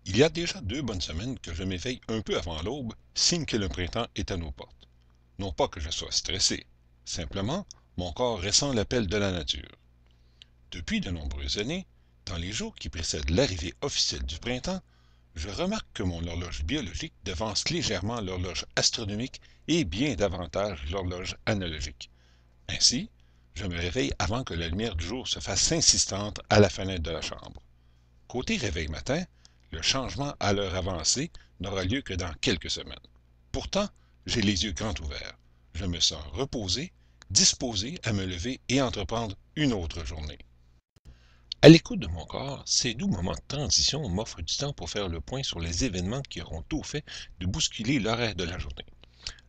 Il y a déjà 2 bonnes semaines que je m'éveille un peu avant l'aube, signe que le printemps est à nos portes. Non pas que je sois stressé, simplement mon corps ressent l'appel de la nature. Depuis de nombreuses années, dans les jours qui précèdent l'arrivée officielle du printemps, je remarque que mon horloge biologique devance légèrement l'horloge astronomique et bien davantage l'horloge analogique. Ainsi, je me réveille avant que la lumière du jour se fasse insistante à la fenêtre de la chambre. Côté réveil matin, le changement à l'heure avancée n'aura lieu que dans quelques semaines. Pourtant, j'ai les yeux grands ouverts. Je me sens reposé, disposé à me lever et entreprendre une autre journée. À l'écoute de mon corps, ces doux moments de transition m'offrent du temps pour faire le point sur les événements qui auront tout fait de bousculer l'horaire de la journée.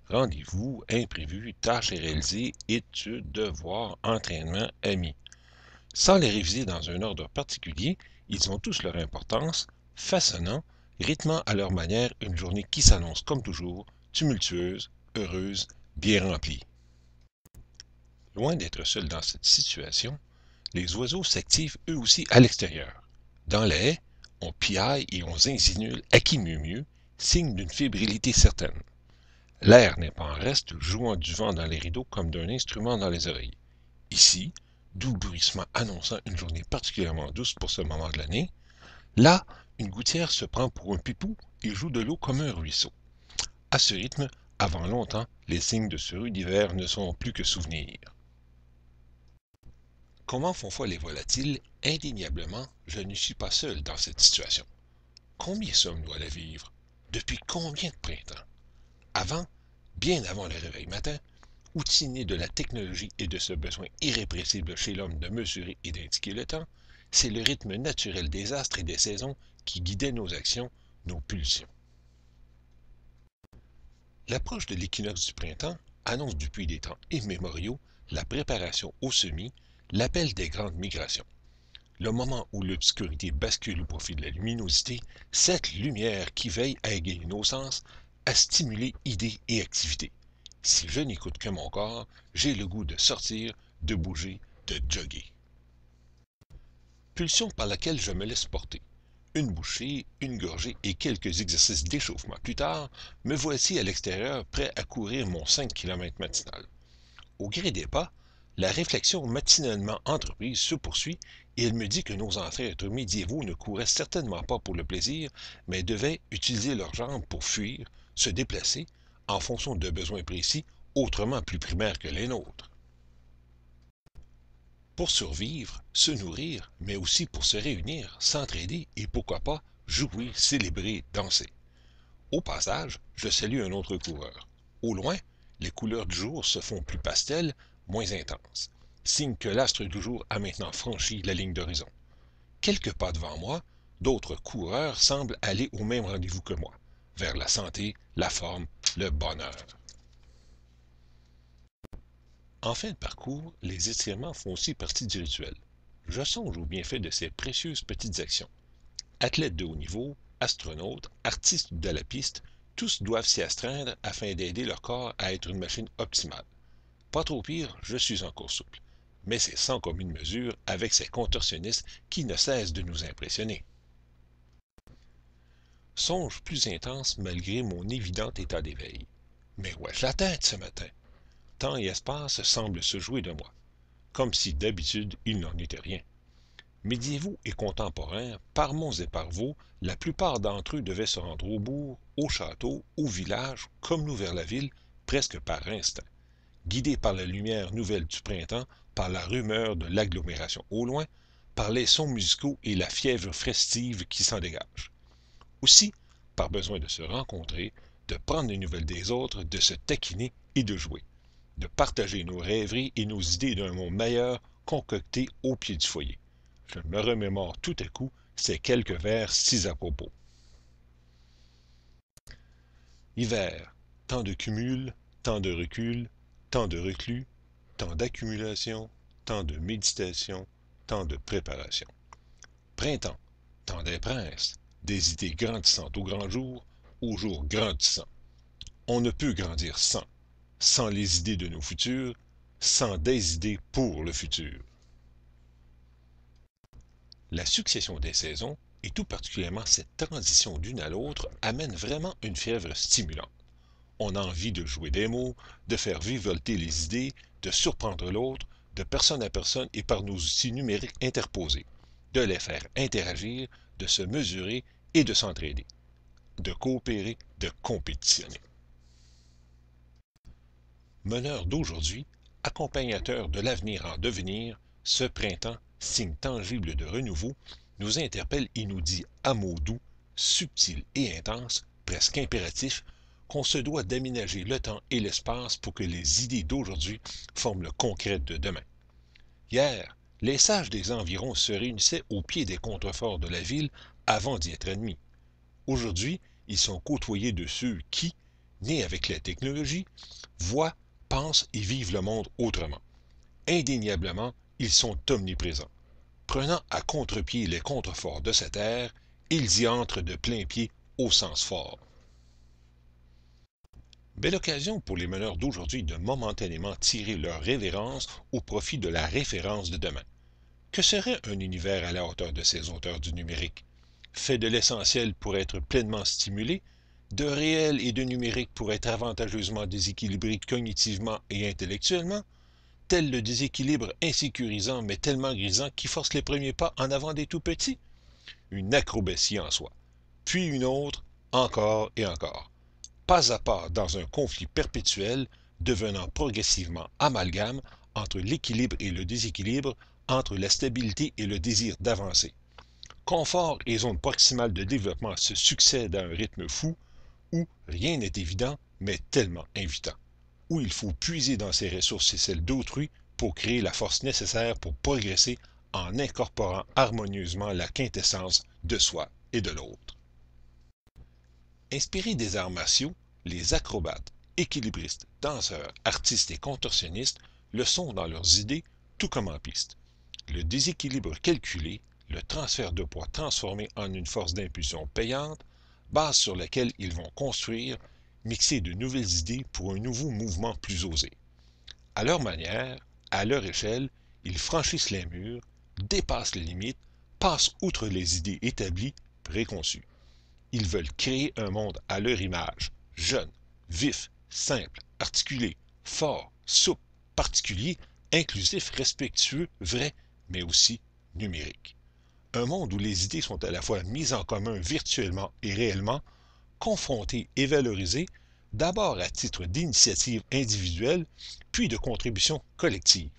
Rendez-vous, imprévus, tâches à réaliser, études, devoirs, entraînements, amis. Sans les réviser dans un ordre particulier, ils ont tous leur importance, façonnant, rythmant à leur manière une journée qui s'annonce comme toujours, tumultueuse, heureuse, bien remplie. Loin d'être seul dans cette situation, les oiseaux s'activent eux aussi à l'extérieur. Dans la haie, on piaille et on zinzinule à qui mieux mieux, signe d'une fébrilité certaine. L'air n'est pas en reste, jouant du vent dans les rideaux comme d'un instrument dans les oreilles. Ici, doux bruissement annonçant une journée particulièrement douce pour ce moment de l'année. Là, une gouttière se prend pour un pipou et joue de l'eau comme un ruisseau. À ce rythme, avant longtemps, les signes de ce rude hiver ne sont plus que souvenirs. Comment font foi les volatiles? Indéniablement, je ne suis pas seul dans cette situation. Combien sommes-nous à la vivre? Depuis combien de printemps? Avant, bien avant le réveil matin, outillé de la technologie et de ce besoin irrépressible chez l'homme de mesurer et d'indiquer le temps, c'est le rythme naturel des astres et des saisons qui guidait nos actions, nos pulsions. L'approche de l'équinoxe du printemps annonce depuis des temps immémoriaux la préparation au semis, l'appel des grandes migrations. Le moment où l'obscurité bascule au profit de la luminosité, cette lumière qui veille à égayer nos sens, à stimuler idées et activités. Si je n'écoute que mon corps, j'ai le goût de sortir, de bouger, de jogger. Pulsion par laquelle je me laisse porter. Une bouchée, une gorgée et quelques exercices d'échauffement plus tard, me voici à l'extérieur prêt à courir mon 5 km matinal. Au gré des pas, la réflexion matinalement entreprise se poursuit et elle me dit que nos ancêtres médiévaux ne couraient certainement pas pour le plaisir, mais devaient utiliser leurs jambes pour fuir, se déplacer, en fonction de besoins précis, autrement plus primaires que les nôtres. Pour survivre, se nourrir, mais aussi pour se réunir, s'entraider et pourquoi pas jouer, célébrer, danser. Au passage, je salue un autre coureur. Au loin, les couleurs du jour se font plus pastel, moins intenses. Signe que l'astre du jour a maintenant franchi la ligne d'horizon. Quelques pas devant moi, d'autres coureurs semblent aller au même rendez-vous que moi, vers la santé, la forme, le bonheur. En fin de parcours, les étirements font aussi partie du rituel. Je songe aux bienfaits de ces précieuses petites actions. Athlètes de haut niveau, astronautes, artistes de la piste, tous doivent s'y astreindre afin d'aider leur corps à être une machine optimale. Pas trop pire, je suis encore souple. Mais c'est sans commune mesure avec ces contorsionnistes qui ne cessent de nous impressionner. Songe plus intense malgré mon évident état d'éveil. Mais wesh la tête ce matin! Temps et espace semblent se jouer de moi, comme si d'habitude il n'en était rien. Médiévaux et contemporains, par monts et par vaux, la plupart d'entre eux devaient se rendre au bourg, au château, au village, comme nous vers la ville, presque par instinct, guidés par la lumière nouvelle du printemps, par la rumeur de l'agglomération au loin, par les sons musicaux et la fièvre festive qui s'en dégage. Aussi, par besoin de se rencontrer, de prendre des nouvelles des autres, de se taquiner et de jouer, de partager nos rêveries et nos idées d'un monde meilleur concocté au pied du foyer. Je me remémore tout à coup ces quelques vers si à propos. Hiver, temps de cumul, temps de recul, temps de reclus, temps d'accumulation, temps de méditation, temps de préparation. Printemps, temps des princes, des idées grandissantes au grand jour, au jour grandissant. On ne peut grandir sans les idées de nos futurs, sans des idées pour le futur. La succession des saisons, et tout particulièrement cette transition d'une à l'autre amène vraiment une fièvre stimulante. On a envie de jouer des mots, de faire vivolter les idées, de surprendre l'autre, de personne à personne et par nos outils numériques interposés, de les faire interagir, de se mesurer et de s'entraider, de coopérer, de compétitionner. Meneurs d'aujourd'hui, accompagnateurs de l'avenir en devenir, ce printemps, signe tangible de renouveau, nous interpelle et nous dit à mots doux, subtils et intenses, presque impératifs, qu'on se doit d'aménager le temps et l'espace pour que les idées d'aujourd'hui forment le concret de demain. Hier, les sages des environs se réunissaient au pied des contreforts de la ville avant d'y être admis. Aujourd'hui, ils sont côtoyés de ceux qui, nés avec la technologie, voient, pensent et vivent le monde autrement. Indéniablement, ils sont omniprésents. Prenant à contre-pied les contreforts de cette ère, ils y entrent de plein pied au sens fort. Belle occasion pour les meneurs d'aujourd'hui de momentanément tirer leur révérence au profit de la référence de demain. Que serait un univers à la hauteur de ces auteurs du numérique, fait de l'essentiel pour être pleinement stimulé, de réel et de numérique pour être avantageusement déséquilibré cognitivement et intellectuellement, tel le déséquilibre insécurisant mais tellement grisant qui force les premiers pas en avant des tout-petits? Une acrobatie en soi, puis une autre, encore et encore, pas à pas dans un conflit perpétuel, devenant progressivement amalgame entre l'équilibre et le déséquilibre, entre la stabilité et le désir d'avancer. Confort et zone proximale de développement se succèdent à un rythme fou, où rien n'est évident, mais tellement invitant, où il faut puiser dans ses ressources et celles d'autrui pour créer la force nécessaire pour progresser en incorporant harmonieusement la quintessence de soi et de l'autre. Inspirés des arts martiaux, les acrobates, équilibristes, danseurs, artistes et contorsionnistes le sont dans leurs idées tout comme en piste. Le déséquilibre calculé, le transfert de poids transformé en une force d'impulsion payante, base sur laquelle ils vont construire, mixer de nouvelles idées pour un nouveau mouvement plus osé. À leur manière, à leur échelle, ils franchissent les murs, dépassent les limites, passent outre les idées établies, préconçues. Ils veulent créer un monde à leur image, jeune, vif, simple, articulé, fort, souple, particulier, inclusif, respectueux, vrai, mais aussi numérique. Un monde où les idées sont à la fois mises en commun virtuellement et réellement, confrontées et valorisées, d'abord à titre d'initiative individuelle, puis de contribution collective.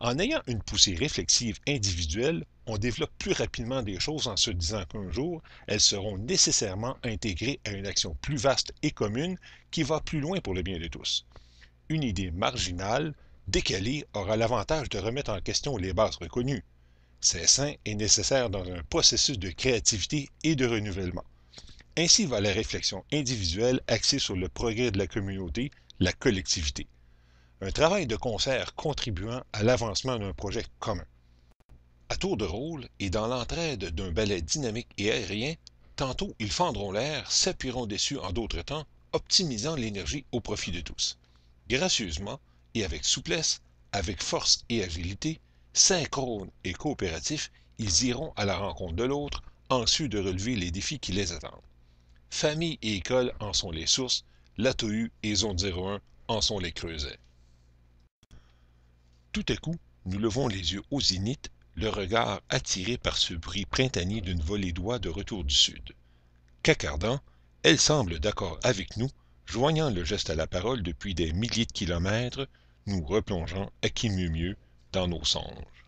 En ayant une poussée réflexive individuelle, on développe plus rapidement des choses en se disant qu'un jour, elles seront nécessairement intégrées à une action plus vaste et commune qui va plus loin pour le bien de tous. Une idée marginale, décalée, aura l'avantage de remettre en question les bases reconnues. C'est sain et nécessaire dans un processus de créativité et de renouvellement. Ainsi va la réflexion individuelle axée sur le progrès de la communauté, la collectivité. Un travail de concert contribuant à l'avancement d'un projet commun. À tour de rôle et dans l'entraide d'un ballet dynamique et aérien, tantôt ils fendront l'air, s'appuieront dessus en d'autres temps, optimisant l'énergie au profit de tous. Gracieusement et avec souplesse, avec force et agilité, synchrones et coopératifs, ils iront à la rencontre de l'autre, anxieux de relever les défis qui les attendent. Famille et école en sont les sources, l'ATU et Zone 01 en sont les creusets. Tout à coup, nous levons les yeux au zénith, le regard attiré par ce bruit printanier d'une volée d'oies de retour du sud. Cacardant, elle semble d'accord avec nous, joignant le geste à la parole depuis des milliers de kilomètres, nous replongeant à qui mieux mieux dans nos songes.